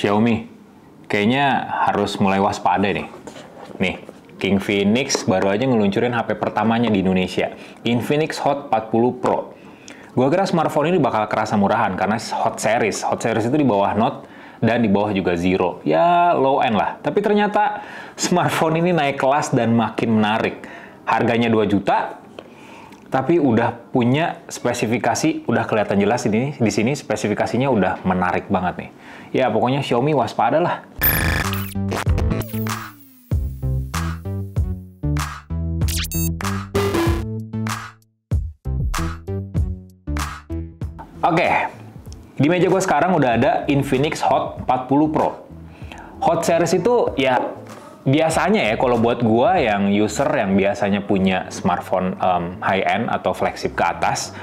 Xiaomi, kayaknya harus mulai waspada nih. Nih, King Phoenix baru aja ngeluncurin HP pertamanya di Indonesia, Infinix Hot 40 Pro. Gua kira smartphone ini bakal kerasa murahan karena Hot Series. Hot Series itu di bawah Note dan di bawah juga Zero. Ya, low end lah. Tapi ternyata smartphone ini naik kelas dan makin menarik. Harganya 2 juta, tapi udah punya spesifikasi, udah kelihatan jelas di sini spesifikasinya udah menarik banget nih. Ya, pokoknya Xiaomi waspada lah. Oke, di meja gue sekarang udah ada Infinix Hot 40 Pro. Hot Series itu ya biasanya ya kalau buat gue yang user yang biasanya punya smartphone high-end atau flagship ke atas,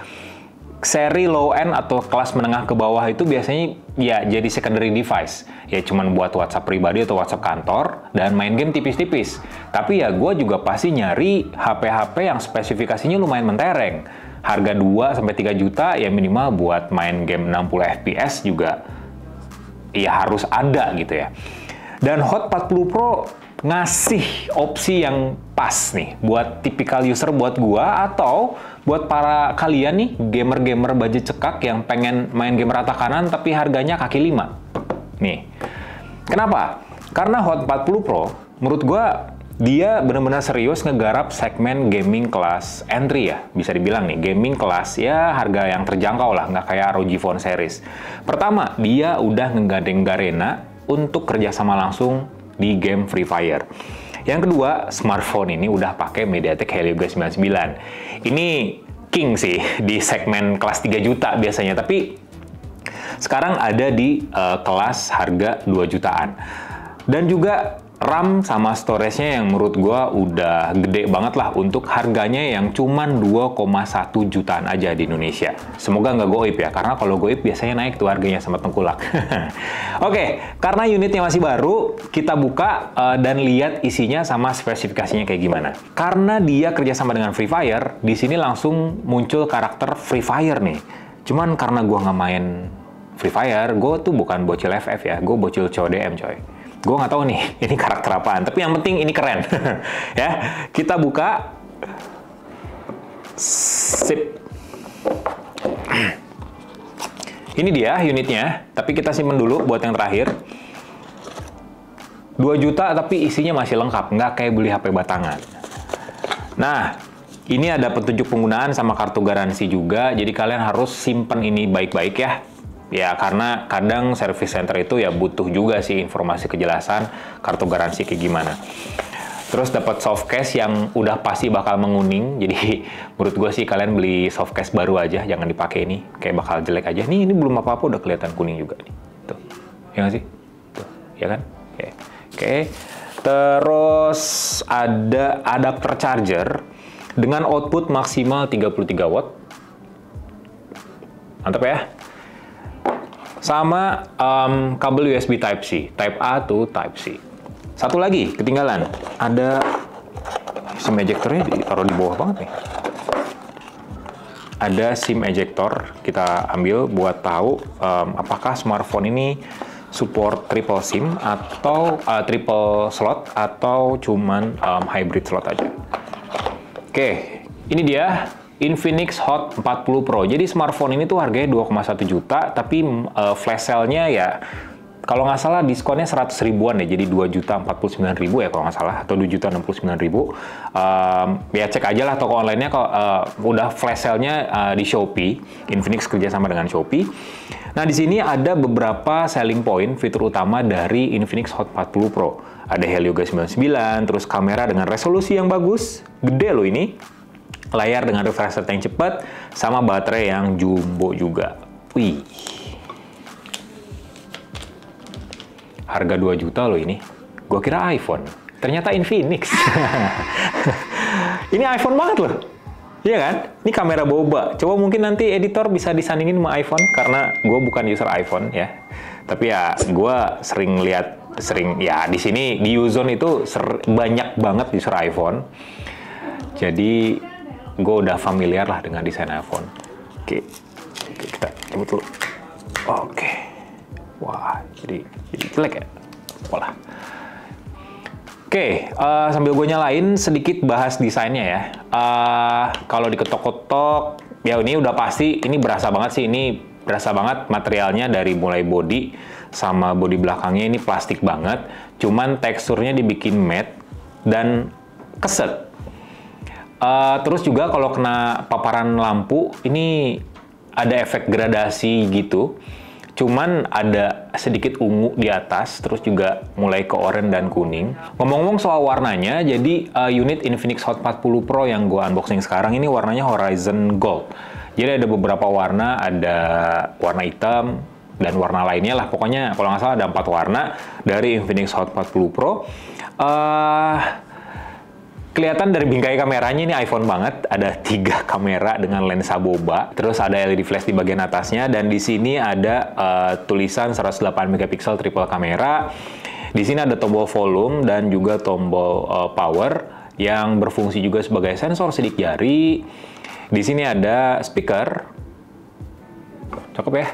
seri low-end atau kelas menengah ke bawah itu biasanya ya jadi secondary device. Ya cuman buat WhatsApp pribadi atau WhatsApp kantor dan main game tipis-tipis. Tapi ya gue juga pasti nyari HP-HP yang spesifikasinya lumayan mentereng. Harga 2-3 juta ya minimal buat main game 60 fps juga ya harus ada gitu ya. Dan Hot 40 Pro ngasih opsi yang pas nih buat tipikal user buat gua atau buat para kalian nih gamer-gamer budget cekak yang pengen main game rata kanan tapi harganya kaki 5. Nih. Kenapa? Karena Hot 40 Pro menurut gua dia benar-benar serius ngegarap segmen gaming kelas entry ya, bisa dibilang nih, gaming kelas ya harga yang terjangkau lah, nggak kayak ROG Phone series. Pertama, dia udah ngegandeng Garena untuk kerjasama langsung di game Free Fire. Yang kedua, smartphone ini udah pakai MediaTek Helio G99. Ini king sih di segmen kelas 3 juta biasanya, tapi sekarang ada di kelas harga 2 jutaan. Dan juga RAM sama storage-nya yang menurut gua udah gede banget lah untuk harganya yang cuman 2,1 jutaan aja di Indonesia. Semoga nggak goib ya, karena kalau goib biasanya naik tuh harganya sama tengkulak. Oke, karena unitnya masih baru, kita buka dan lihat isinya sama spesifikasinya kayak gimana. Karena dia kerjasama dengan Free Fire, di sini langsung muncul karakter Free Fire nih. Cuman karena gua nggak main Free Fire, gua tuh bukan bocil FF ya, gua bocil CODM coy. Gue nggak tahu nih, ini karakter apaan. Tapi yang penting ini keren. Ya, kita buka. Sip. Ini dia unitnya. Tapi kita simpen dulu buat yang terakhir. 2 juta tapi isinya masih lengkap. Nggak kayak beli HP batangan. Nah, ini ada petunjuk penggunaan sama kartu garansi juga. Jadi kalian harus simpen ini baik-baik ya. Ya, karena kadang service center itu ya butuh juga sih informasi kejelasan kartu garansi kayak gimana. Terus dapat soft case yang udah pasti bakal menguning. Jadi menurut gue sih kalian beli soft case baru aja, jangan dipakai ini. Kayak bakal jelek aja. Ini belum apa-apa udah kelihatan kuning juga nih. Tuh. Ya nggak sih? Tuh, ya kan? Oke. Oke. Terus ada adapter charger dengan output maksimal 33 watt. Mantap ya. Sama kabel USB Type-C, Type A to Type-C. Satu lagi, ketinggalan. Ada SIM ejector-nya ditaruh di bawah banget nih. Ada SIM ejector, kita ambil buat tahu apakah smartphone ini support triple SIM atau triple slot atau cuman hybrid slot aja. Oke, ini dia Infinix Hot 40 Pro. Jadi smartphone ini tuh harganya 2,1 juta, tapi flash sale-nya ya kalau nggak salah diskonnya 100 ribuan ya, jadi 2 juta 49 ribu ya kalau nggak salah, atau 2 juta 69 ribu. Ya cek aja lah toko online-nya kalau udah flash sale-nya di Shopee. Infinix kerjasama dengan Shopee. Nah di sini ada beberapa selling point fitur utama dari Infinix Hot 40 Pro. Ada Helio G99, terus kamera dengan resolusi yang bagus, gede loh ini. Layar dengan refresh rate yang cepat, sama baterai yang jumbo juga. Wih. Harga 2 juta loh ini. Gua kira iPhone. Ternyata Infinix. Ini iPhone banget loh. Iya kan? Ini kamera boba. Coba mungkin nanti editor bisa disandingin sama iPhone, karena gue bukan user iPhone ya. Tapi ya gue sering lihat, ya di sini di Uzone itu banyak banget user iPhone. Jadi gue udah familiar lah dengan desain iPhone. Oke, kita cabut dulu. Oke. Wah, jadi jelek ya? Pola. Oke, sambil gue nyalain, sedikit bahas desainnya ya. Kalau diketok-ketok, ya ini udah pasti, ini berasa banget sih, ini berasa banget materialnya dari mulai body sama body belakangnya ini plastik banget. Cuman teksturnya dibikin matte dan keset. Terus juga kalau kena paparan lampu, ini ada efek gradasi gitu. Cuman ada sedikit ungu di atas, terus juga mulai ke oranye dan kuning. Ngomong-ngomong soal warnanya, jadi unit Infinix Hot 40 Pro yang gue unboxing sekarang ini warnanya Horizon Gold. Jadi ada beberapa warna, ada warna hitam, dan warna lainnya lah. Pokoknya kalau nggak salah ada 4 warna dari Infinix Hot 40 Pro. Kelihatan dari bingkai kameranya ini iPhone banget, ada 3 kamera dengan lensa boba, terus ada LED flash di bagian atasnya, dan di sini ada tulisan 108 megapiksel triple kamera. Di sini ada tombol volume dan juga tombol power yang berfungsi juga sebagai sensor sidik jari. Di sini ada speaker, cakep ya.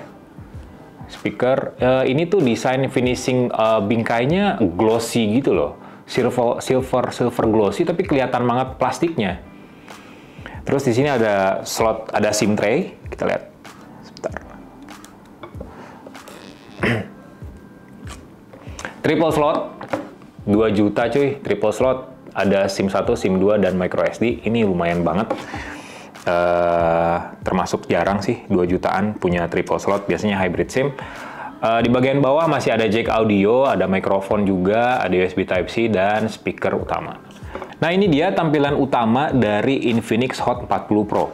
Speaker, ini tuh desain finishing bingkainya glossy gitu loh. Silver glossy, tapi kelihatan banget plastiknya. Terus di sini ada slot, ada SIM tray. Kita lihat. Sebentar. Triple slot, 2 juta cuy. Triple slot, ada SIM 1, SIM 2, dan micro SD. Ini lumayan banget. Termasuk jarang sih, 2 jutaan punya triple slot. Biasanya hybrid SIM. Di bagian bawah masih ada jack audio, ada mikrofon juga, ada USB Type-C, dan speaker utama. Nah, ini dia tampilan utama dari Infinix Hot 40 Pro.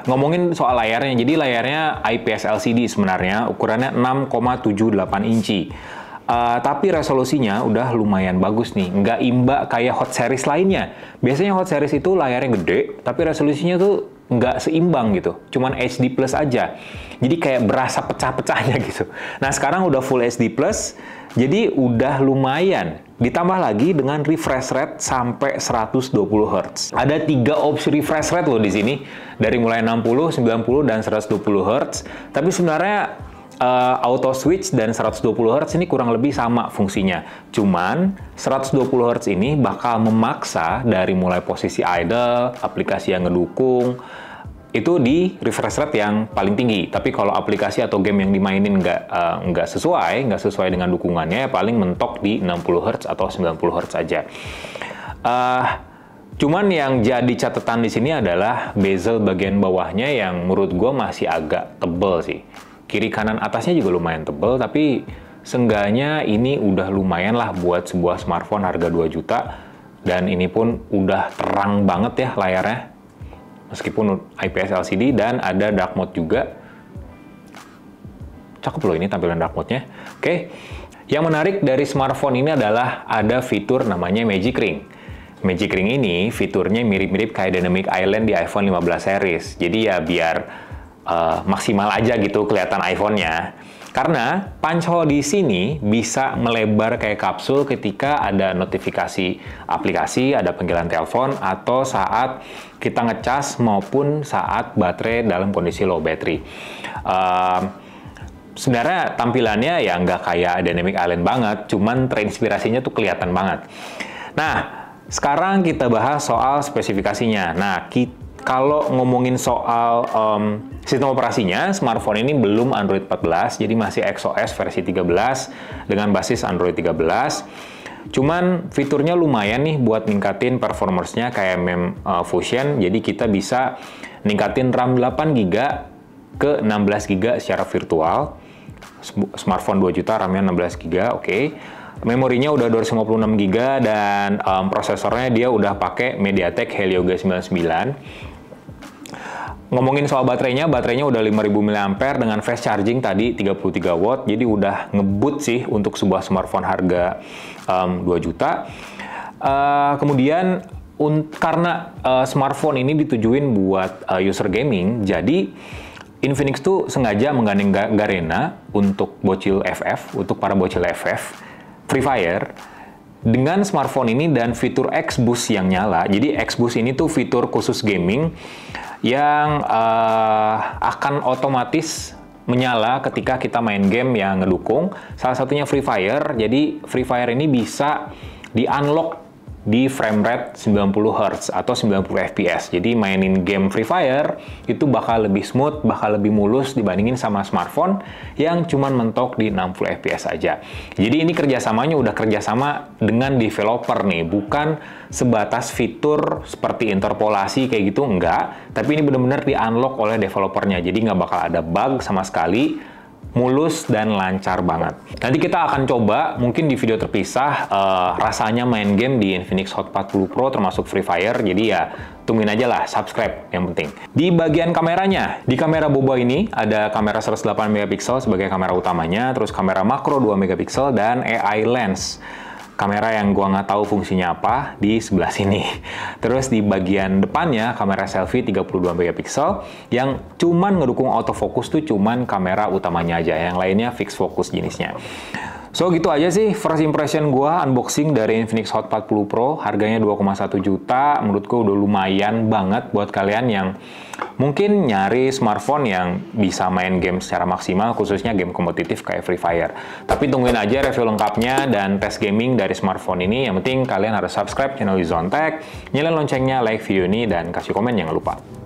Ngomongin soal layarnya, jadi layarnya IPS LCD sebenarnya, ukurannya 6,78 inci. Tapi resolusinya udah lumayan bagus nih, nggak imbak kayak Hot Series lainnya. Biasanya Hot Series itu layarnya gede, tapi resolusinya tuh nggak seimbang gitu, cuman HD Plus aja. Jadi kayak berasa pecah-pecahnya gitu. Nah, sekarang udah Full HD Plus, jadi udah lumayan. Ditambah lagi dengan refresh rate sampai 120 Hz. Ada 3 opsi refresh rate loh di sini, dari mulai 60, 90, dan 120 Hz. Tapi sebenarnya auto switch dan 120 Hz ini kurang lebih sama fungsinya. Cuman 120 Hz ini bakal memaksa dari mulai posisi idle, aplikasi yang ngedukung, itu di refresh rate yang paling tinggi. Tapi kalau aplikasi atau game yang dimainin nggak sesuai dengan dukungannya, paling mentok di 60 Hz atau 90 Hz aja. Cuman yang jadi catatan di sini adalah bezel bagian bawahnya yang menurut gue masih agak tebel sih. Kiri kanan atasnya juga lumayan tebel, tapi seenggaknya ini udah lumayan lah buat sebuah smartphone harga 2 juta. Dan ini pun udah terang banget ya layarnya. Meskipun IPS LCD dan ada dark mode juga. Cakep loh ini tampilan dark mode-nya. Oke. Yang menarik dari smartphone ini adalah ada fitur namanya Magic Ring. Magic Ring ini fiturnya mirip-mirip kayak Dynamic Island di iPhone 15 series. Jadi ya biar maksimal aja gitu kelihatan iPhone-nya. Karena punch hole di sini bisa melebar kayak kapsul ketika ada notifikasi aplikasi, ada panggilan telepon, atau saat kita ngecas maupun saat baterai dalam kondisi low battery. Sebenarnya tampilannya ya nggak kayak Dynamic Island banget, cuman terinspirasinya tuh kelihatan banget. Nah, sekarang kita bahas soal spesifikasinya. Nah, kalau ngomongin soal sistem operasinya, smartphone ini belum Android 14, jadi masih XOS versi 13 dengan basis Android 13. Cuman fiturnya lumayan nih buat ningkatin performance-nya kayak Fusion, jadi kita bisa ningkatin RAM 8GB ke 16GB secara virtual. Smartphone 2 juta, RAM-nya 16GB, oke. Memorinya udah 256GB dan prosesornya dia udah pakai MediaTek Helio G99. Ngomongin soal baterainya udah 5000 mAh dengan fast charging tadi 33 watt, jadi udah ngebut sih untuk sebuah smartphone harga 2 juta. Kemudian karena smartphone ini ditujuin buat user gaming, jadi Infinix tuh sengaja menggandeng Garena untuk bocil FF, untuk para bocil FF, Free Fire, dengan smartphone ini dan fitur X-Boost yang nyala. Jadi X-Boost ini tuh fitur khusus gaming yang akan otomatis menyala ketika kita main game yang ngedukung. Salah satunya Free Fire. Jadi Free Fire ini bisa di-unlock di frame rate 90 Hz atau 90 FPS. Jadi mainin game Free Fire itu bakal lebih smooth, bakal lebih mulus dibandingin sama smartphone yang cuman mentok di 60 FPS aja. Jadi ini kerjasamanya udah kerjasama dengan developer nih, bukan sebatas fitur seperti interpolasi kayak gitu, enggak. Tapi ini benar-benar di-unlock oleh developernya, jadi nggak bakal ada bug sama sekali, mulus dan lancar banget. Nanti kita akan coba mungkin di video terpisah rasanya main game di Infinix Hot 40 Pro termasuk Free Fire. Jadi ya tungguin aja lah, subscribe yang penting. Di bagian kameranya, di kamera boba ini ada kamera 108 megapiksel sebagai kamera utamanya, terus kamera makro 2 megapiksel dan AI lens. Kamera yang gua nggak tahu fungsinya apa di sebelah sini. Terus di bagian depannya kamera selfie 32 megapiksel yang cuman ngedukung autofocus tuh cuman kamera utamanya aja, yang lainnya fixed focus jenisnya. So gitu aja sih first impression gua unboxing dari Infinix Hot 40 Pro. Harganya 2,1 juta, menurutku udah lumayan banget buat kalian yang mungkin nyari smartphone yang bisa main game secara maksimal, khususnya game kompetitif kayak Free Fire. Tapi tungguin aja review lengkapnya dan tes gaming dari smartphone ini. Yang penting kalian harus subscribe channel Zontek, nyalain loncengnya, like video ini, dan kasih komen jangan lupa.